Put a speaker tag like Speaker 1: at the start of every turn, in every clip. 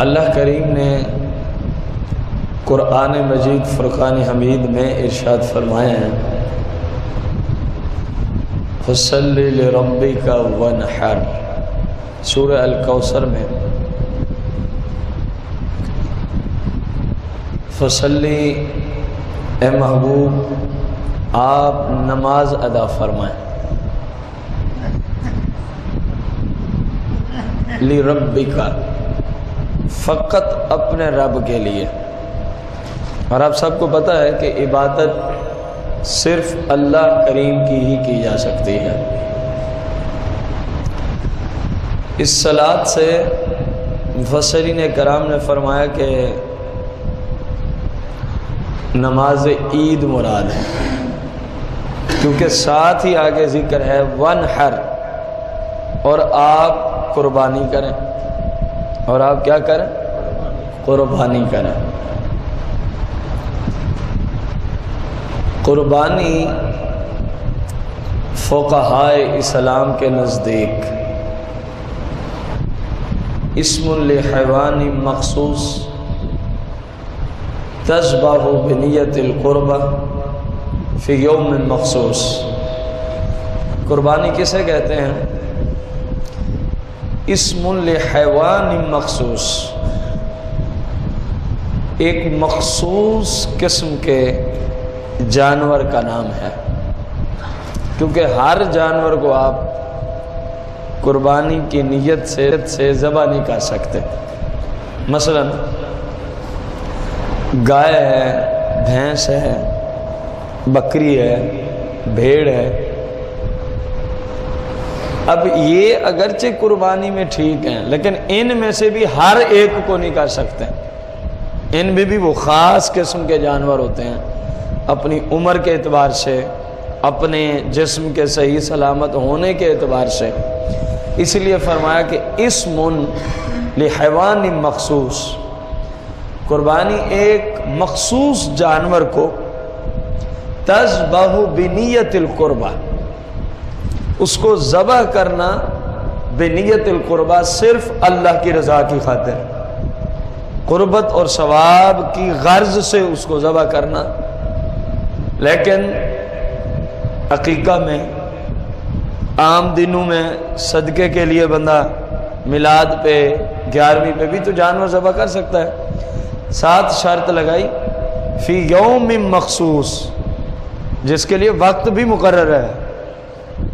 Speaker 1: اللہ کریم نے قرآن مجید فرقان حمید میں ارشاد فرمایا ہے فَصَلِّ لِرَبِّكَ وَانْحَرْ، سورہ الکوثر میں فصلی اے محبوب آپ نماز ادا فرمائیں لِرَبِّكَ، فقط اپنے رب کے لیے۔ اور آپ سب کو پتہ ہے کہ عبادت صرف اللہ کریم کی ہی کی جا سکتی ہے۔ اس صلاۃ سے مفسرین کرام نے فرمایا کہ نماز عید مراد ہے، کیونکہ ساتھ ہی آگے ذکر ہے وَانْحَرْ، اور آپ قربانی کریں، اور آپ کیا کریں؟ قربانی کریں۔ قربانی فقہائے اسلام کے نزدیک اسم لحیوان مخصوص تذبح بنیت القربہ فی یوم مخصوص۔ قربانی کسے کہتے ہیں؟ اسم لحیوان مخصوص، ایک مخصوص قسم کے جانور کا نام ہے، کیونکہ ہر جانور کو آپ قربانی کی نیت سے ذبح نہیں کر سکتے۔ مثلا گائے ہے، بھینس ہے، بکری ہے، بھیڑ ہے، اب یہ اگرچہ قربانی میں ٹھیک ہیں لیکن ان میں سے بھی ہر ایک کو نہیں کر سکتے، ان میں بھی وہ خاص قسم کے جانور ہوتے ہیں، اپنی عمر کے اعتبار سے، اپنے جسم کے صحیح سلامت ہونے کے اعتبار سے، اس لیے فرمایا کہ اسم لحیوان مخصوص، قربانی ایک مخصوص جانور کو تذبح بنیت القربہ، اس کو ذبح کرنا بنیت القربہ صرف اللہ کی رضا کی خاطر، قربت اور ثواب کی غرض سے اس کو ذبح کرنا۔ لیکن عقیقہ میں، عام دنوں میں صدقے کے لیے بندہ میلاد پہ، 11ویں پہ بھی تو جانور ذبح کر سکتا ہے، ساتھ شرط لگائی فی یوم مخصوص، جس کے لیے وقت بھی مقرر ہے،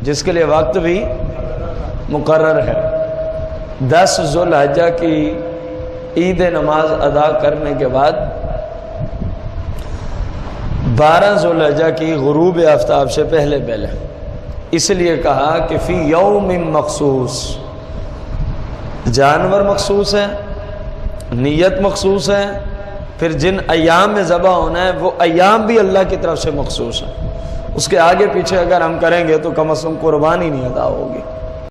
Speaker 1: جس کے لیے وقت بھی مقرر ہے۔ 10 ذو الحجہ کی عید نماز ادا کرنے کے بعد 12 ذو الحجہ کی غروب آفتاب سے پہلے اس لیے کہا کہ فی یوم مخصوص، جانور مخصوص ہیں، نیت مخصوص ہے، پھر جن ایام میں ذبح ہونا ہے وہ ایام بھی اللہ کی طرف سے مخصوص ہیں۔ اس کے آگے پیچھے اگر ہم کریں گے تو کم از کم قربانی نہیں ادا ہوگی۔